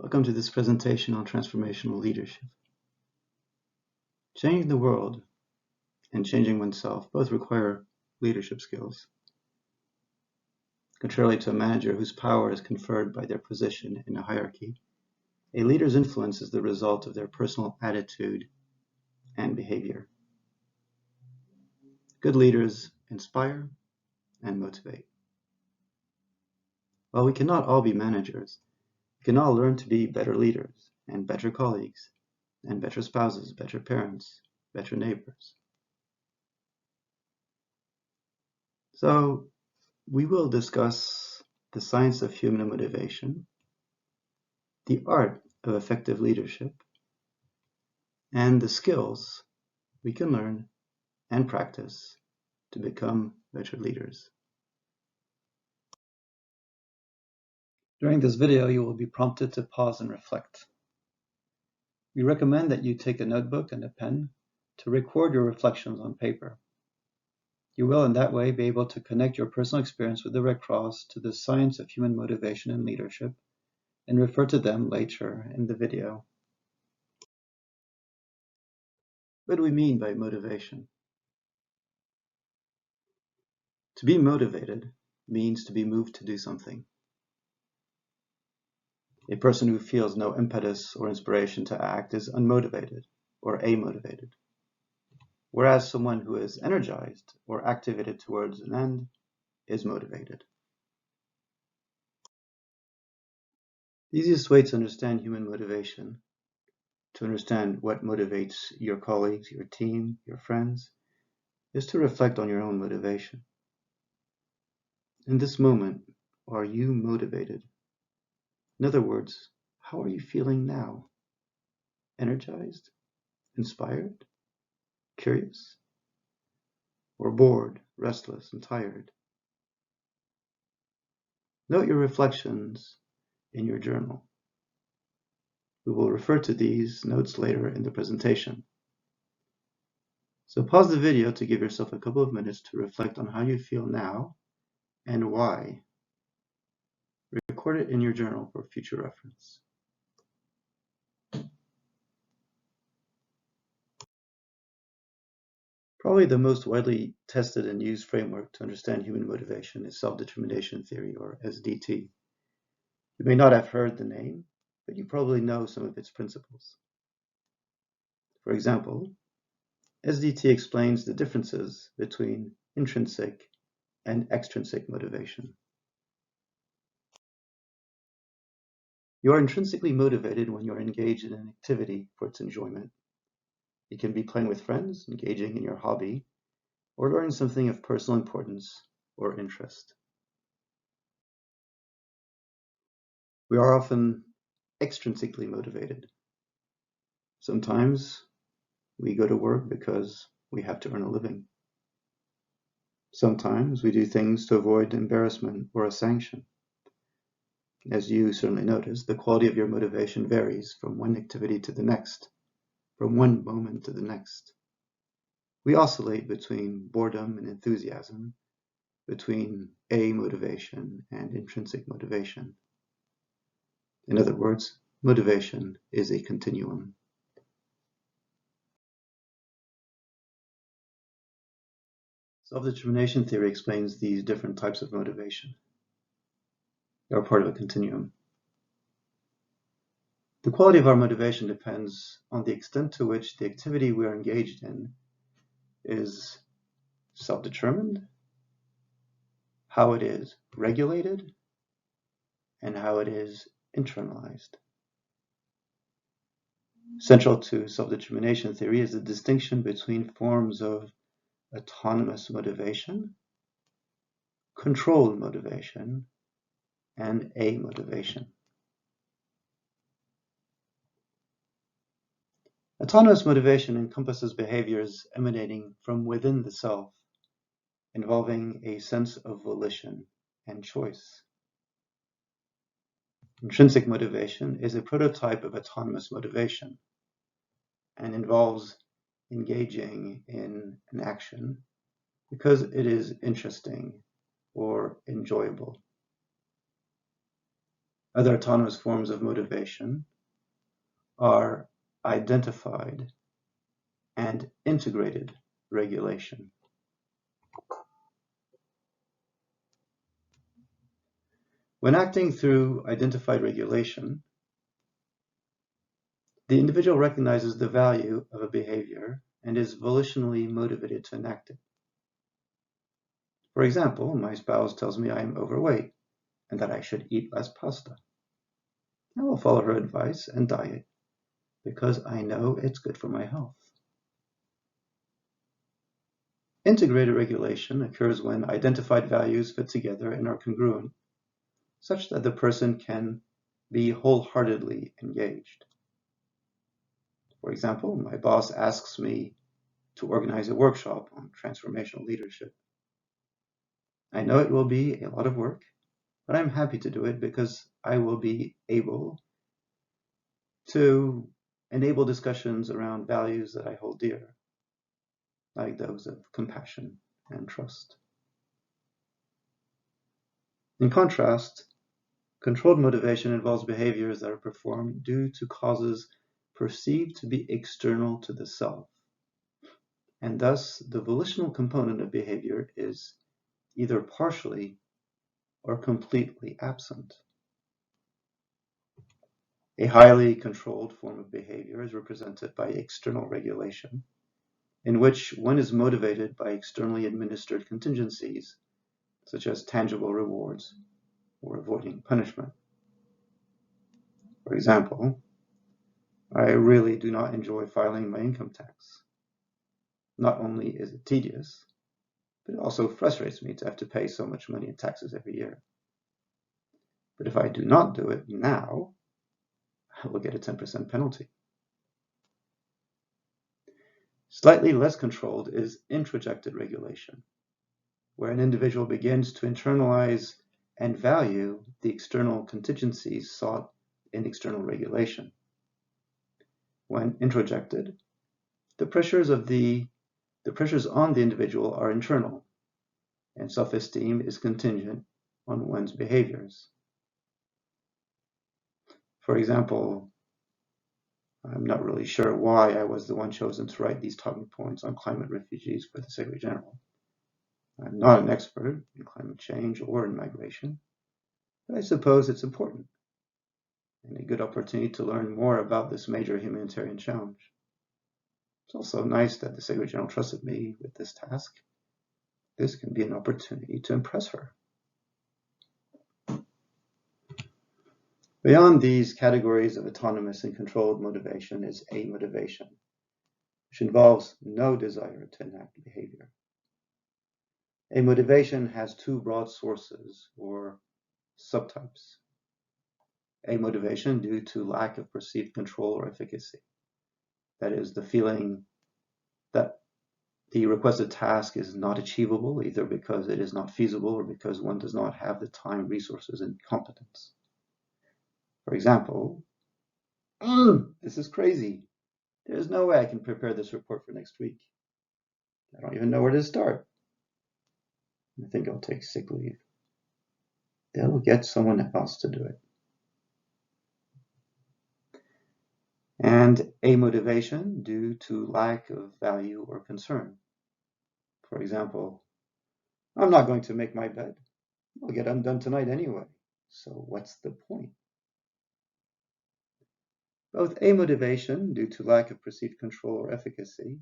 Welcome to this presentation on transformational leadership. Changing the world and changing oneself both require leadership skills. Contrarily to a manager whose power is conferred by their position in a hierarchy, a leader's influence is the result of their personal attitude and behavior. Good leaders inspire and motivate. While we cannot all be managers, we can all learn to be better leaders and better colleagues and better spouses, better parents, better neighbors. So we will discuss the science of human motivation, the art of effective leadership, and the skills we can learn and practice to become better leaders. During this video, you will be prompted to pause and reflect. We recommend that you take a notebook and a pen to record your reflections on paper. You will in that way be able to connect your personal experience with the Red Cross to the science of human motivation and leadership and refer to them later in the video. What do we mean by motivation? To be motivated means to be moved to do something. A person who feels no impetus or inspiration to act is unmotivated or amotivated, whereas someone who is energized or activated towards an end is motivated. The easiest way to understand human motivation, to understand what motivates your colleagues, your team, your friends, is to reflect on your own motivation. In this moment, are you motivated? In other words, how are you feeling now? Energized? Inspired? Curious? Or bored, restless, and tired? Note your reflections in your journal. We will refer to these notes later in the presentation. So pause the video to give yourself a couple of minutes to reflect on how you feel now and why. Record it in your journal for future reference. Probably the most widely tested and used framework to understand human motivation is self-determination theory, or SDT. You may not have heard the name, but you probably know some of its principles. For example, SDT explains the differences between intrinsic and extrinsic motivation. You are intrinsically motivated when you are engaged in an activity for its enjoyment. It can be playing with friends, engaging in your hobby, or learning something of personal importance or interest. We are often extrinsically motivated. Sometimes we go to work because we have to earn a living. Sometimes we do things to avoid embarrassment or a sanction. As you certainly notice, the quality of your motivation varies from one activity to the next, from one moment to the next. We oscillate between boredom and enthusiasm, between amotivation and intrinsic motivation. In other words, motivation is a continuum. Self-determination theory explains these different types of motivation. They are part of a continuum. The quality of our motivation depends on the extent to which the activity we are engaged in is self-determined, how it is regulated, and how it is internalized. Central to self-determination theory is the distinction between forms of autonomous motivation, controlled motivation, and amotivation. Autonomous motivation encompasses behaviors emanating from within the self, involving a sense of volition and choice. Intrinsic motivation is a prototype of autonomous motivation and involves engaging in an action because it is interesting or enjoyable. Other autonomous forms of motivation are identified and integrated regulation. When acting through identified regulation, the individual recognizes the value of a behavior and is volitionally motivated to enact it. For example, my spouse tells me I am overweight and that I should eat less pasta. I will follow her advice and diet because I know it's good for my health. Integrated regulation occurs when identified values fit together and are congruent, such that the person can be wholeheartedly engaged. For example, my boss asks me to organize a workshop on transformational leadership. I know it will be a lot of work, but I'm happy to do it because I will be able to enable discussions around values that I hold dear, like those of compassion and trust. In contrast, controlled motivation involves behaviors that are performed due to causes perceived to be external to the self, and thus the volitional component of behavior is either partially or completely absent. A highly controlled form of behavior is represented by external regulation, in which one is motivated by externally administered contingencies, such as tangible rewards or avoiding punishment. For example, I really do not enjoy filing my income tax. Not only is it tedious, but it also frustrates me to have to pay so much money in taxes every year. But if I do not do it now, I will get a 10% penalty. Slightly less controlled is introjected regulation, where an individual begins to internalize and value the external contingencies sought in external regulation. When introjected, the pressures on the individual are internal, and self-esteem is contingent on one's behaviors. For example, I'm not really sure why I was the one chosen to write these talking points on climate refugees for the Secretary General. I'm not an expert in climate change or in migration, but I suppose it's important and a good opportunity to learn more about this major humanitarian challenge. It's also nice that the Secretary General trusted me with this task. This can be an opportunity to impress her. Beyond these categories of autonomous and controlled motivation is amotivation, which involves no desire to enact behavior. Amotivation has two broad sources or subtypes. Amotivation due to lack of perceived control or efficacy. That is, the feeling that the requested task is not achievable, either because it is not feasible or because one does not have the time, resources, and competence. For example, this is crazy. There's no way I can prepare this report for next week. I don't even know where to start. I think I'll take sick leave. They'll get someone else to do it. And amotivation due to lack of value or concern. For example, I'm not going to make my bed. I'll get undone tonight anyway. So what's the point? Both amotivation due to lack of perceived control or efficacy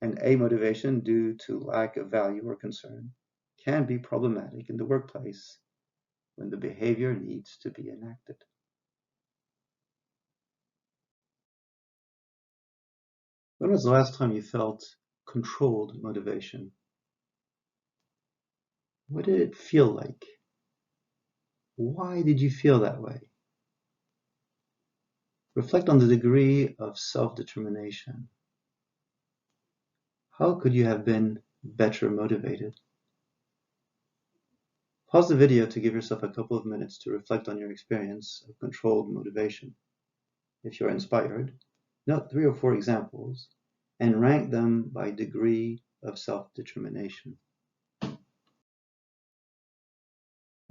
and amotivation due to lack of value or concern can be problematic in the workplace when the behavior needs to be enacted. When was the last time you felt controlled motivation? What did it feel like? Why did you feel that way? Reflect on the degree of self-determination. How could you have been better motivated? Pause the video to give yourself a couple of minutes to reflect on your experience of controlled motivation. If you're inspired, note 3 or 4 examples and rank them by degree of self-determination.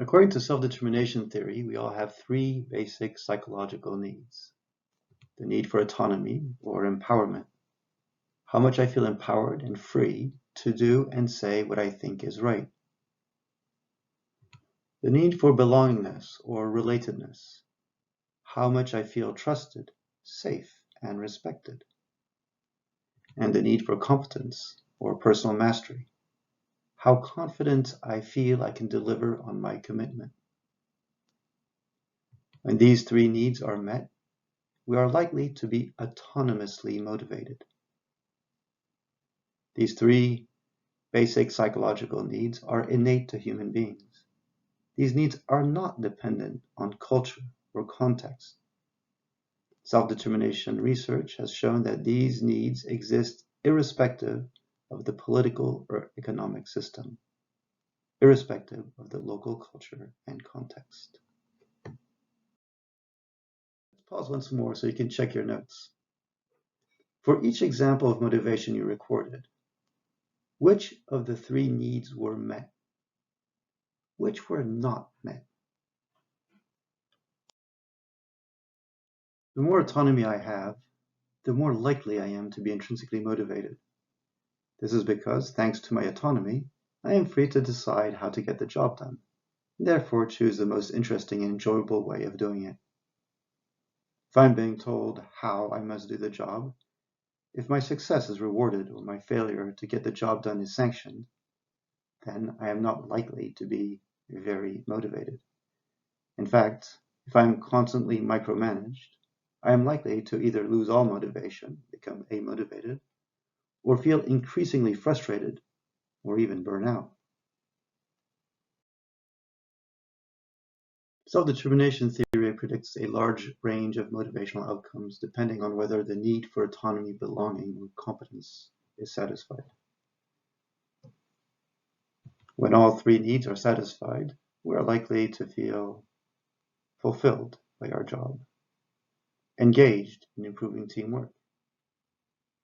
According to self-determination theory, we all have three basic psychological needs. The need for autonomy or empowerment. How much I feel empowered and free to do and say what I think is right. The need for belongingness or relatedness. How much I feel trusted, safe, and respected. And the need for competence or personal mastery. How confident I feel I can deliver on my commitment. When these three needs are met, we are likely to be autonomously motivated. These three basic psychological needs are innate to human beings. These needs are not dependent on culture or context. Self-determination research has shown that these needs exist irrespective of the political or economic system, irrespective of the local culture and context. Let's pause once more so you can check your notes. For each example of motivation you recorded, which of the three needs were met? Which were not met? The more autonomy I have, the more likely I am to be intrinsically motivated. This is because, thanks to my autonomy, I am free to decide how to get the job done, and therefore choose the most interesting and enjoyable way of doing it. If I'm being told how I must do the job, if my success is rewarded or my failure to get the job done is sanctioned, then I am not likely to be very motivated. In fact, if I'm constantly micromanaged, I am likely to either lose all motivation, become amotivated, or feel increasingly frustrated, or even burn out. Self-determination theory predicts a large range of motivational outcomes depending on whether the need for autonomy, belonging, or competence is satisfied. When all three needs are satisfied, we are likely to feel fulfilled by our job, engaged in improving teamwork,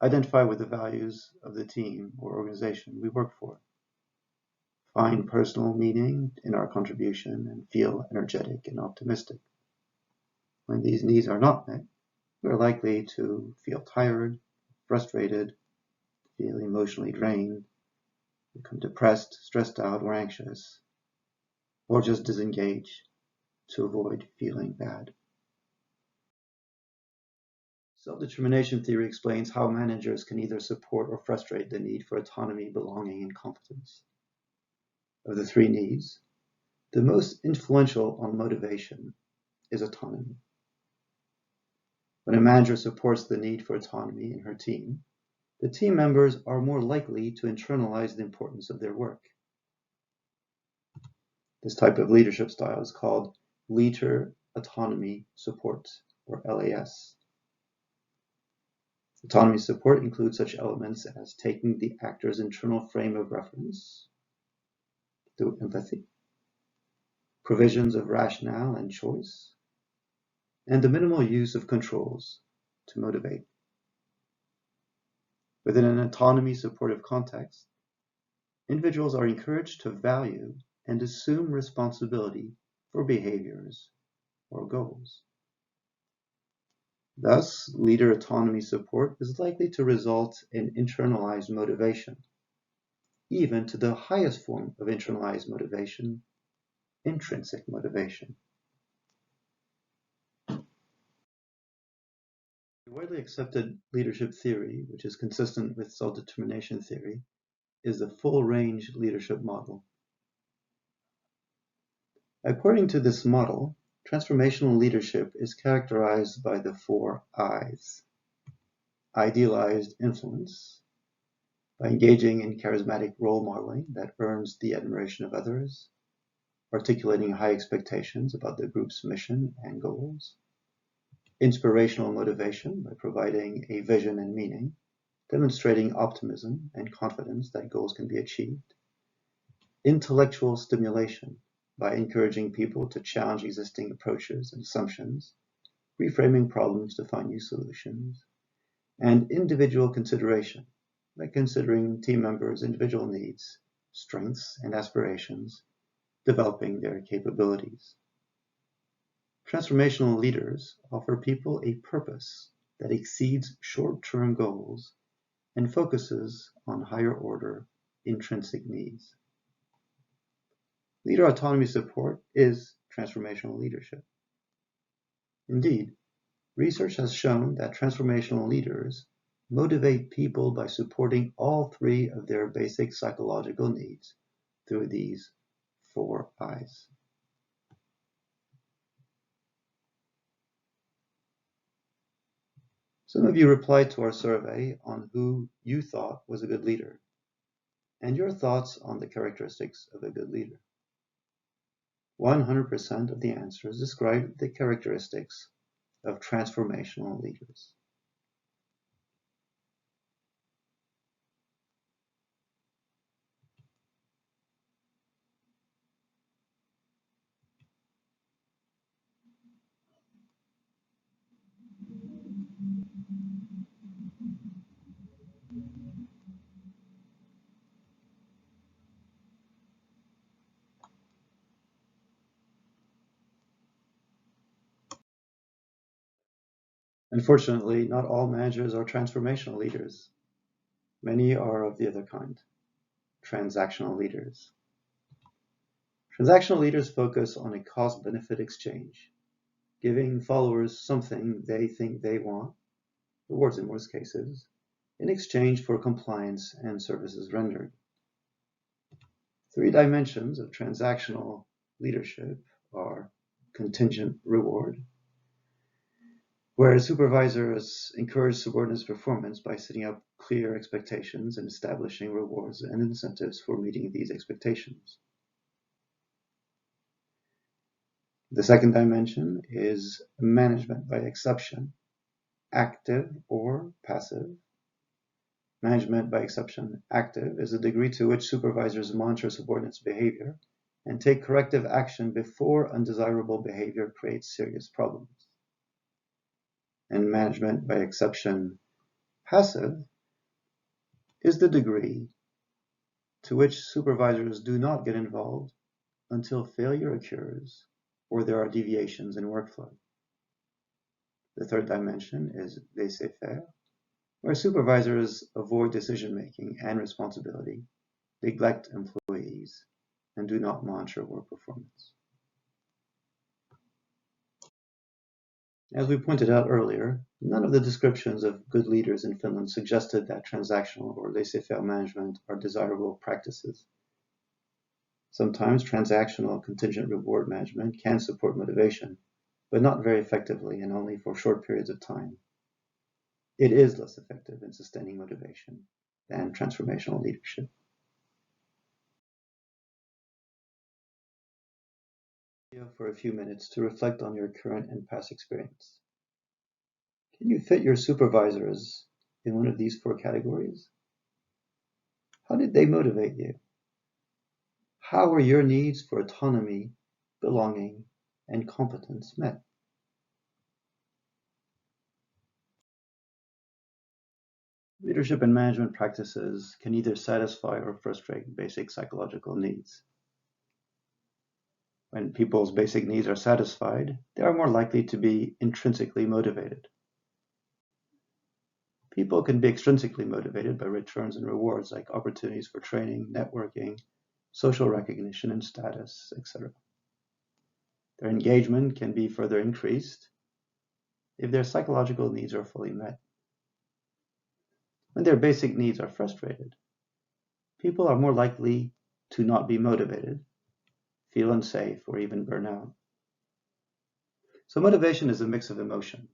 identify with the values of the team or organization we work for, find personal meaning in our contribution, and feel energetic and optimistic. When these needs are not met, we are likely to feel tired, frustrated, feel emotionally drained, become depressed, stressed out, or anxious, or just disengage to avoid feeling bad. Self-determination theory explains how managers can either support or frustrate the need for autonomy, belonging, and competence. Of the three needs, the most influential on motivation is autonomy. When a manager supports the need for autonomy in her team, the team members are more likely to internalize the importance of their work. This type of leadership style is called Leader Autonomy Support, or LAS. Autonomy support includes such elements as taking the actor's internal frame of reference through empathy, provisions of rationale and choice, and the minimal use of controls to motivate. Within an autonomy supportive context, individuals are encouraged to value and assume responsibility for behaviors or goals. Thus, leader autonomy support is likely to result in internalized motivation, even to the highest form of internalized motivation, intrinsic motivation. A widely accepted leadership theory, which is consistent with self-determination theory, is the full-range leadership model. According to this model, transformational leadership is characterized by the four I's. Idealized influence, by engaging in charismatic role modeling that earns the admiration of others, articulating high expectations about the group's mission and goals. Inspirational motivation, by providing a vision and meaning, demonstrating optimism and confidence that goals can be achieved. Intellectual stimulation, by encouraging people to challenge existing approaches and assumptions, reframing problems to find new solutions. And individual consideration, by considering team members' individual needs, strengths, and aspirations, developing their capabilities. Transformational leaders offer people a purpose that exceeds short-term goals and focuses on higher-order intrinsic needs. Leader autonomy support is transformational leadership. Indeed, research has shown that transformational leaders motivate people by supporting all three of their basic psychological needs through these 4 I's. Some of you replied to our survey on who you thought was a good leader, and your thoughts on the characteristics of a good leader. 100% of the answers described the characteristics of transformational leaders. Unfortunately, not all managers are transformational leaders. Many are of the other kind, transactional leaders. Transactional leaders focus on a cost-benefit exchange, giving followers something they think they want, rewards in most cases, in exchange for compliance and services rendered. 3 dimensions of transactional leadership are contingent reward, where supervisors encourage subordinates' performance by setting up clear expectations and establishing rewards and incentives for meeting these expectations. The second dimension is management by exception, active or passive. Management by exception, active, is the degree to which supervisors monitor subordinates' behavior and take corrective action before undesirable behavior creates serious problems. And management by exception, passive, is the degree to which supervisors do not get involved until failure occurs or there are deviations in workflow. The third dimension is laissez-faire, where supervisors avoid decision-making and responsibility, neglect employees, and do not monitor work performance. As we pointed out earlier, none of the descriptions of good leaders in Finland suggested that transactional or laissez-faire management are desirable practices. Sometimes transactional contingent reward management can support motivation, but not very effectively and only for short periods of time. It is less effective in sustaining motivation than transformational leadership. For a few minutes to reflect on your current and past experience. Can you fit your supervisors in one of these 4 categories? How did they motivate you? How were your needs for autonomy, belonging, and competence met? Leadership and management practices can either satisfy or frustrate basic psychological needs. When people's basic needs are satisfied, they are more likely to be intrinsically motivated. People can be extrinsically motivated by returns and rewards like opportunities for training, networking, social recognition and status, etc. Their engagement can be further increased if their psychological needs are fully met. When their basic needs are frustrated, people are more likely to not be motivated, feel unsafe, or even burn out. So motivation is a mix of emotions.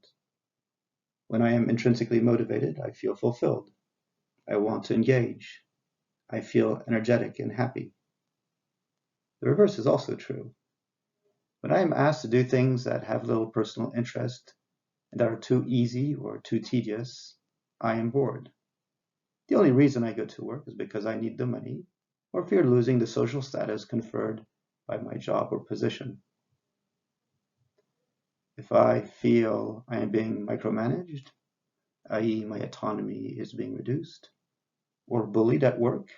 When I am intrinsically motivated, I feel fulfilled. I want to engage. I feel energetic and happy. The reverse is also true. When I am asked to do things that have little personal interest and that are too easy or too tedious, I am bored. The only reason I go to work is because I need the money or fear losing the social status conferred by my job or position. If I feel I am being micromanaged, i.e. my autonomy is being reduced, or bullied at work,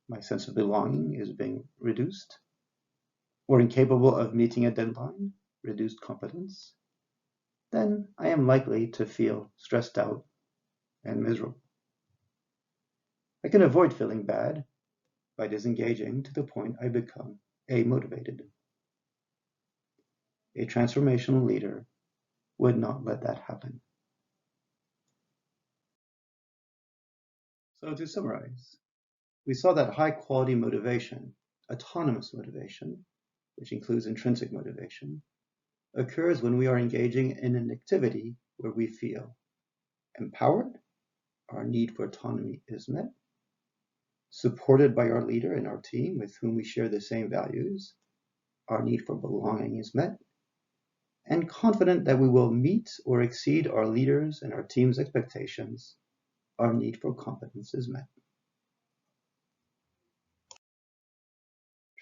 my sense of belonging is being reduced, or incapable of meeting a deadline, reduced competence, then I am likely to feel stressed out and miserable. I can avoid feeling bad by disengaging to the point I become amotivated. A transformational leader would not let that happen. So to summarize, we saw that high-quality motivation, autonomous motivation, which includes intrinsic motivation, occurs when we are engaging in an activity where we feel empowered, our need for autonomy is met, supported by our leader and our team with whom we share the same values, our need for belonging is met, and confident that we will meet or exceed our leaders' and our team's expectations, our need for competence is met.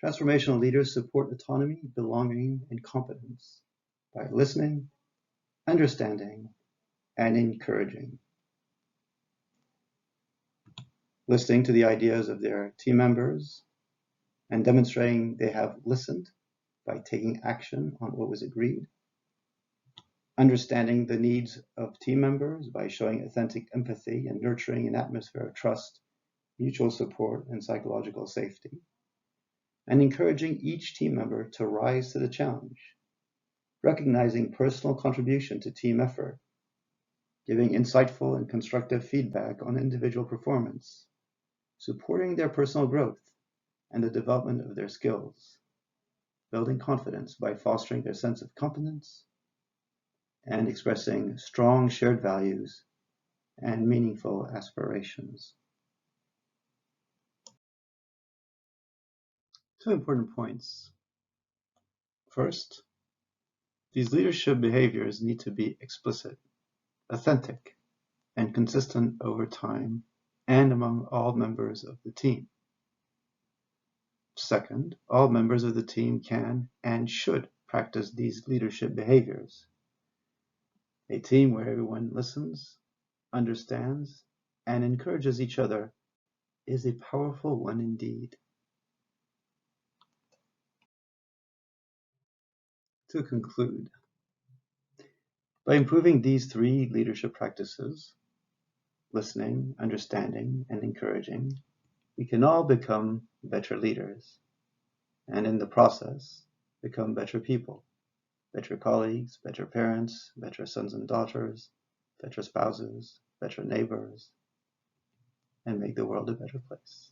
Transformational leaders support autonomy, belonging, and competence by listening, understanding, and encouraging. Listening to the ideas of their team members and demonstrating they have listened by taking action on what was agreed. Understanding the needs of team members by showing authentic empathy and nurturing an atmosphere of trust, mutual support, and psychological safety. And encouraging each team member to rise to the challenge, recognizing personal contribution to team effort, giving insightful and constructive feedback on individual performance, supporting their personal growth and the development of their skills, building confidence by fostering their sense of competence, and expressing strong shared values and meaningful aspirations. Two important points. First, these leadership behaviors need to be explicit, authentic, and consistent over time and among all members of the team. Second, all members of the team can and should practice these leadership behaviors. A team where everyone listens, understands, and encourages each other is a powerful one indeed. To conclude, by improving these three leadership practices, listening, understanding, and encouraging, we can all become better leaders, and in the process, become better people, better colleagues, better parents, better sons and daughters, better spouses, better neighbors, and make the world a better place.